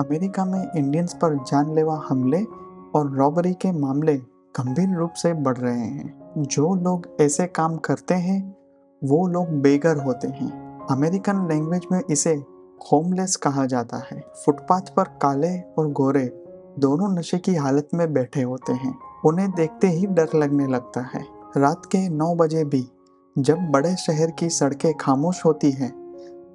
America में Indians पर जानलेवा हमले और रॉबरी के मामले गंभीर रूप से बढ़ रहे हैं। जो लोग ऐसे काम करते हैं वो लोग बेघर होते हैं। अमेरिकन लैंग्वेज में इसे होमलेस कहा जाता है। फुटपाथ पर काले और गोरे दोनों नशे की हालत में बैठे होते हैं। उन्हें देखते ही डर लगने लगता है। रात के 9 बजे भी जब बड़े शहर की सड़कें खामोश होती हैं,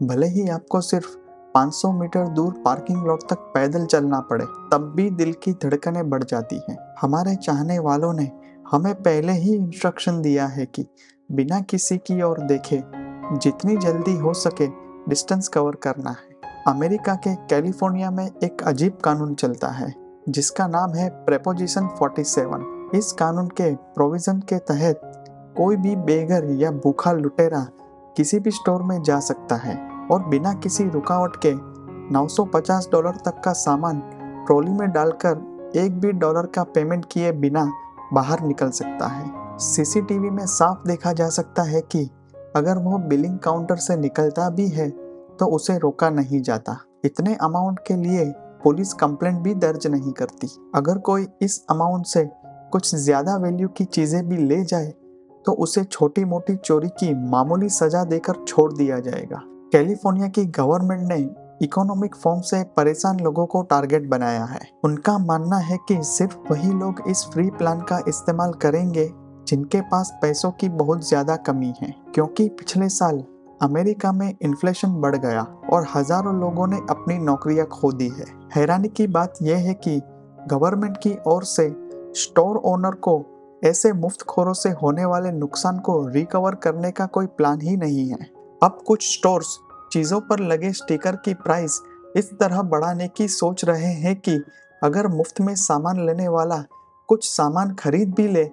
भले ही आपको सिर्फ 500 मीटर दूर पार्किंग लॉट तक पैदल चलना पड़े, तब भी दिल की धड़कनें बढ़ जाती हैं। हमारे चाहने वालों ने हमें पहले ही इंस्ट्रक्शन दिया है कि बिना किसी की ओर देखे जितनी जल्दी हो सके डिस्टेंस कवर करना है। अमेरिका के कैलिफोर्निया में एक अजीब कानून चलता है जिसका नाम है प्रेपोजिशन 47। इस कानून के प्रोविजन के तहत कोई भी बेघर या भूखा लुटेरा किसी भी स्टोर में जा सकता है और बिना किसी रुकावट के $950 तक का सामान ट्रॉली में डालकर एक भी डॉलर का पेमेंट किए बिना बाहर निकल सकता है। सीसीटीवी में साफ देखा जा सकता है कि अगर वह बिलिंग काउंटर से निकलता भी है तो उसे रोका नहीं जाता। इतने अमाउंट के लिए पुलिस कंप्लेंट भी दर्ज नहीं करती। अगर कोई इस अमाउंट से कुछ ज्यादा वैल्यू की चीजें भी ले जाए तो उसे छोटी मोटी चोरी की मामूली सजा देकर छोड़ दिया जाएगा। कैलिफोर्निया की गवर्नमेंट ने इकोनॉमिक फॉर्म से परेशान लोगों को टारगेट बनाया है। उनका मानना है कि सिर्फ वही लोग इस फ्री प्लान का इस्तेमाल करेंगे जिनके पास पैसों की बहुत ज्यादा कमी है, क्योंकि पिछले साल अमेरिका में इन्फ्लेशन बढ़ गया और हजारों लोगों ने अपनी नौकरियां खो दी है। हैरानी की बात यह है कि गवर्नमेंट की ओर से स्टोर ओनर को ऐसे मुफ्तखोरों से होने वाले नुकसान को रिकवर करने का कोई प्लान ही नहीं है। अब कुछ स्टोर्स चीज़ों पर लगे स्टिकर की प्राइस इस तरह बढ़ाने की सोच रहे हैं कि अगर मुफ्त में सामान लेने वाला कुछ सामान खरीद भी ले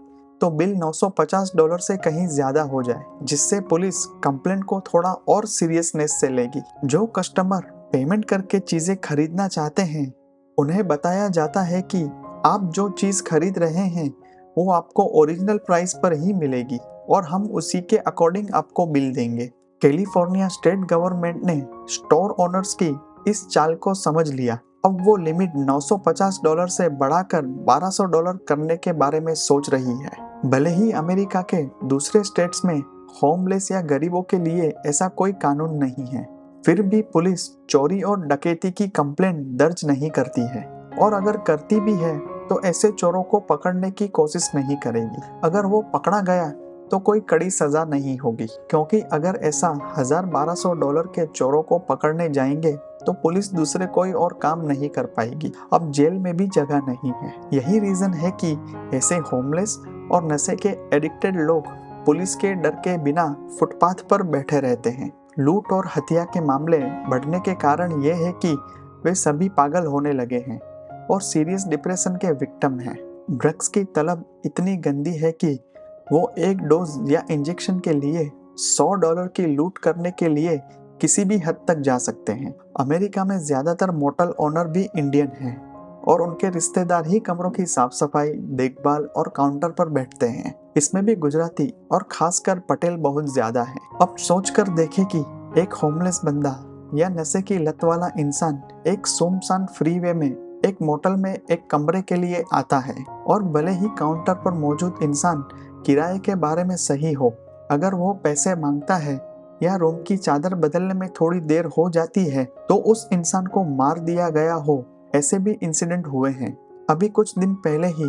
तो बिल $950 से कहीं ज़्यादा हो जाए, जिससे पुलिस कंप्लेंट को थोड़ा और सीरियसनेस से लेगी। जो कस्टमर पेमेंट करके चीज़ें खरीदना चाहते हैं उन्हें बताया जाता है कि आप जो चीज़ खरीद रहे हैं वो आपको ओरिजिनल प्राइस पर ही मिलेगी और हम उसी के अकॉर्डिंग आपको बिल देंगे। कैलिफोर्निया स्टेट गवर्नमेंट ने स्टोर ओनर्स की इस चाल को समझ लिया। अब वो लिमिट $950 से बढ़ाकर $1200 करने के बारे में सोच रही है। भले ही अमेरिका के दूसरे स्टेट्स में होमलेस या गरीबों के लिए ऐसा कोई कानून नहीं है, फिर भी पुलिस चोरी और डकैती की कंप्लेंट दर्ज नहीं करती है और अगर करती भी है तो ऐसे चोरों को पकड़ने की कोशिश नहीं करेगी। अगर वो पकड़ा गया तो कोई कड़ी सजा नहीं होगी, क्योंकि अगर ऐसा $1200 के चोरों को पकड़ने जाएंगे तो पुलिस दूसरे कोई और काम नहीं कर पाएगी। अब जेल में भी जगह नहीं है। यही रीजन है कि ऐसे होमलेस और नशे के एडिक्टेड लोग पुलिस के डर के बिना फुटपाथ पर बैठे रहते हैं। लूट और हत्या के मामले बढ़ने के कारण ये है कि वे सभी पागल होने लगे हैं और सीरियस डिप्रेशन के विक्टिम हैं। ड्रग्स की तलब इतनी गंदी है कि वो एक डोज या इंजेक्शन के लिए $100 की लूट करने के लिए किसी भी हद तक जा सकते हैं। अमेरिका में ज्यादातर मोटल ओनर भी इंडियन हैं और उनके रिश्तेदार ही कमरों की साफ सफाई, देखभाल और काउंटर पर बैठते हैं। इसमें भी गुजराती और खासकर पटेल बहुत ज्यादा हैं। अब सोचकर देखें कि एक होमलेस बंदा या नशे की लत वाला इंसान एक सुनसान फ्रीवे में एक मोटल में एक कमरे के लिए आता है और भले ही काउंटर पर मौजूद इंसान किराए के बारे में सही हो, अगर वो पैसे मांगता है या रूम की चादर बदलने में थोड़ी देर हो जाती है तो उस इंसान को मार दिया गया हो। ऐसे भी इंसिडेंट हुए हैं। अभी कुछ दिन पहले ही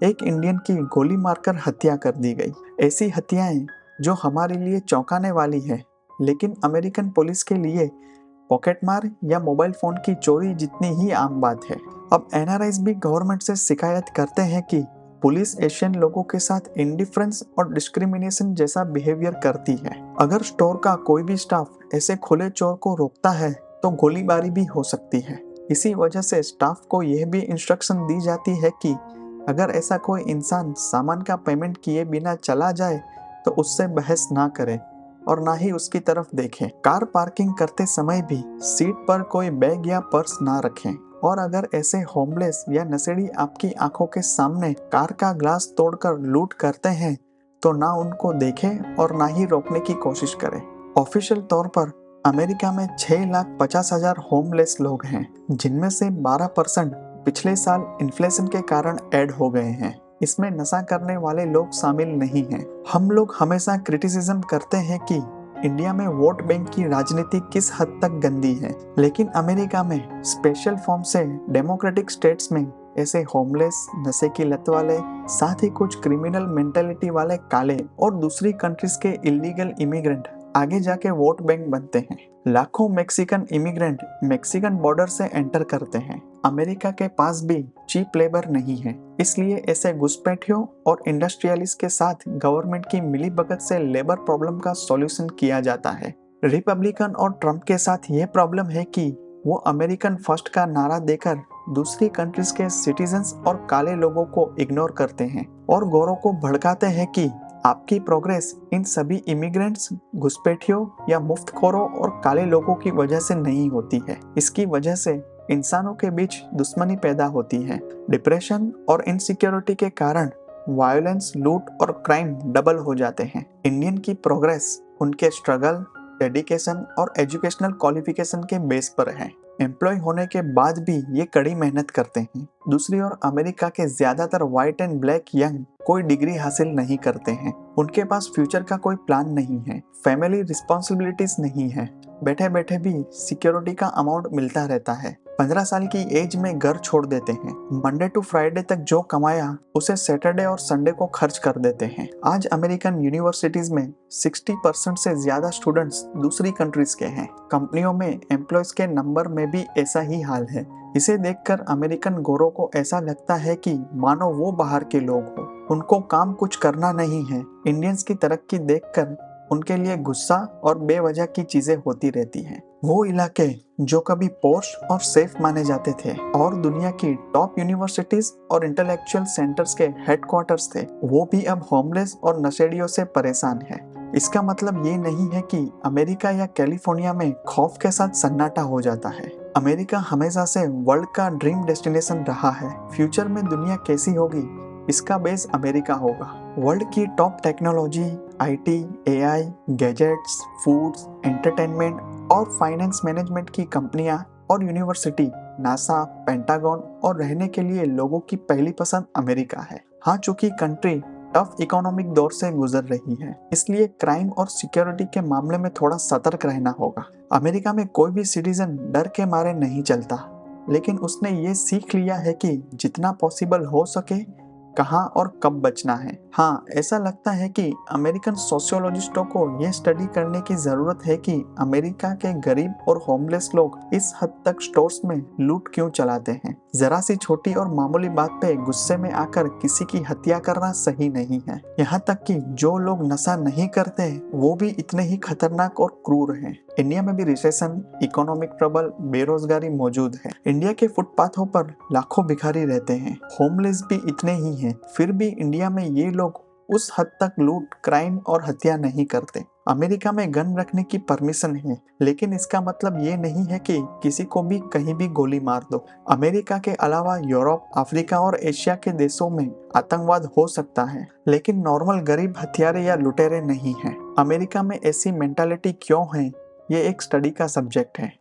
एक इंडियन की गोली मारकर हत्या कर दी गई। ऐसी हत्याएं जो हमारे लिए चौंकाने वाली है, लेकिन अमेरिकन पुलिस के लिए पॉकेटमार या मोबाइल फोन की चोरी जितनी ही आम बात है। अब एनआरआईज भी गवर्नमेंट से शिकायत करते हैं कि पुलिस एशियन लोगों के साथ इंडिफरेंस और डिस्क्रिमिनेशन जैसा बिहेवियर करती है। अगर स्टोर का कोई भी स्टाफ ऐसे खुले चोर को रोकता है तो गोलीबारी भी हो सकती है। इसी वजह से स्टाफ को यह भी इंस्ट्रक्शन दी जाती है कि अगर ऐसा कोई इंसान सामान का पेमेंट किए बिना चला जाए तो उससे बहस ना करें और ना ही उसकी तरफ देखें। कार पार्किंग करते समय भी सीट पर कोई बैग या पर्स ना रखें और अगर ऐसे होमलेस या नशेड़ी आपकी आंखों के सामने कार का ग्लास तोड़कर लूट करते हैं तो ना उनको देखें और ना ही रोकने की कोशिश करें। ऑफिशियल तौर पर अमेरिका में 6,50,000 होमलेस लोग हैं, जिनमें से 12% पिछले साल इन्फ्लेशन के कारण ऐड हो गए हैं। इसमें नशा करने वाले लोग शामिल नहीं हैं। हम लोग हमेशा क्रिटिसिज्म करते हैं कि इंडिया में वोट बैंक की राजनीति किस हद तक गंदी है, लेकिन अमेरिका में स्पेशल फॉर्म से डेमोक्रेटिक स्टेट्स में ऐसे होमलेस, नशे की लत वाले, साथ ही कुछ क्रिमिनल मेंटेलिटी वाले काले और दूसरी कंट्रीज के इलीगल इमिग्रेंट आगे जाके वोट बैंक बनते हैं। लाखों मैक्सिकन इमिग्रेंट मैक्सिकन बॉर्डर से एंटर करते हैं। अमेरिका के पास भी चीप लेबर नहीं है, इसलिए ऐसे घुसपैठियों और इंडस्ट्रियलिस्ट के साथ गवर्नमेंट की मिलीभगत से लेबर प्रॉब्लम का सॉल्यूशन किया जाता है। रिपब्लिकन और ट्रम्प के साथ ये प्रॉब्लम है कि वो अमेरिकन फर्स्ट का नारा देकर दूसरी कंट्रीज के सिटीजन्स और काले लोगों को इग्नोर करते हैं और गोरों को भड़काते हैं कि आपकी प्रोग्रेस इन सभी इमिग्रेंट्स, घुसपैठियों या मुफ्तखोरों और काले लोगों की वजह से नहीं होती है। इसकी वजह से इंसानों के बीच दुश्मनी पैदा होती है। डिप्रेशन और इनसिक्योरिटी के कारण वायलेंस, लूट और क्राइम डबल हो जाते हैं। इंडियन की प्रोग्रेस उनके स्ट्रगल, डेडिकेशन और एजुकेशनल क्वालिफिकेशन के बेस पर है। एम्प्लॉय होने के बाद भी ये कड़ी मेहनत करते हैं। दूसरी ओर अमेरिका के ज्यादातर व्हाइट एंड ब्लैक यंग कोई डिग्री हासिल नहीं करते हैं। उनके पास फ्यूचर का कोई प्लान नहीं है, फैमिली रिस्पॉन्सिबिलिटीज नहीं है, बैठे बैठे भी सिक्योरिटी का अमाउंट मिलता रहता है। 15 साल की एज में घर छोड़ देते हैं। मंडे टू फ्राइडे तक जो कमाया उसे सैटरडे और संडे को खर्च कर देते हैं। आज अमेरिकन यूनिवर्सिटीज में 60% से ज्यादा स्टूडेंट्स दूसरी कंट्रीज के हैं। कंपनियों में एम्प्लॉयज के नंबर में भी ऐसा ही हाल है। इसे देखकर अमेरिकन गोरों को ऐसा लगता है कि मानो वो बाहर के लोग हो, उनको काम कुछ करना नहीं है। इंडियंस की तरक्की देखकर उनके लिए गुस्सा और बेवजह की चीजें होती रहती हैं। वो इलाके जो कभी पॉश और सेफ माने जाते थे और दुनिया की टॉप यूनिवर्सिटीज और इंटेलेक्चुअल सेंटर्स के हेडक्वार्टर्स थे, वो भी अब होमलेस और नशेड़ियों से परेशान है। इसका मतलब ये नहीं है कि अमेरिका या कैलिफोर्निया में खौफ के साथ सन्नाटा हो जाता है। अमेरिका हमेशा से वर्ल्ड का ड्रीम डेस्टिनेशन रहा है। फ्यूचर में दुनिया कैसी होगी, इसका बेस अमेरिका होगा। वर्ल्ड की top technology, IT, AI, gadgets, foods, entertainment और फाइनेंस मैनेजमेंट की कंपनियां और यूनिवर्सिटी, नासा, पेंटागन और रहने के लिए लोगों की पहली पसंद अमेरिका है। हाँ, चूंकि कंट्री टफ इकोनॉमिक दौर से गुजर रही है, इसलिए क्राइम और सिक्योरिटी के मामले में थोड़ा सतर्क रहना होगा। अमेरिका में कोई भी सिटीजन डर के मारे नहीं चलता, लेकिन उसने ये सीख लिया है कि जितना पॉसिबल हो सके कहाँ और कब बचना है। हाँ, ऐसा लगता है कि अमेरिकन सोशियोलॉजिस्टों को यह स्टडी करने की जरूरत है कि अमेरिका के गरीब और होमलेस लोग इस हद तक स्टोर्स में लूट क्यों चलाते हैं। जरा सी छोटी और मामूली बात पे गुस्से में आकर किसी की हत्या करना सही नहीं है। यहाँ तक कि जो लोग नशा नहीं करते वो भी इतने ही खतरनाक और क्रूर हैं। इंडिया में भी रिसेशन, इकोनॉमिक ट्रबल, बेरोजगारी मौजूद है। इंडिया के फुटपाथों पर लाखों भिखारी रहते हैं, होमलेस भी इतने ही हैं। फिर भी इंडिया में ये लोग उस हद तक लूट, क्राइम और हत्या नहीं करते। अमेरिका में गन रखने की परमिशन है, लेकिन इसका मतलब ये नहीं है कि किसी को भी कहीं भी गोली मार दो। अमेरिका के अलावा यूरोप, अफ्रीका और एशिया के देशों में आतंकवाद हो सकता है, लेकिन नॉर्मल गरीब हथियारे या लुटेरे नहीं हैं। अमेरिका में ऐसी मेंटालिटी क्यों है, ये एक स्टडी का सब्जेक्ट है।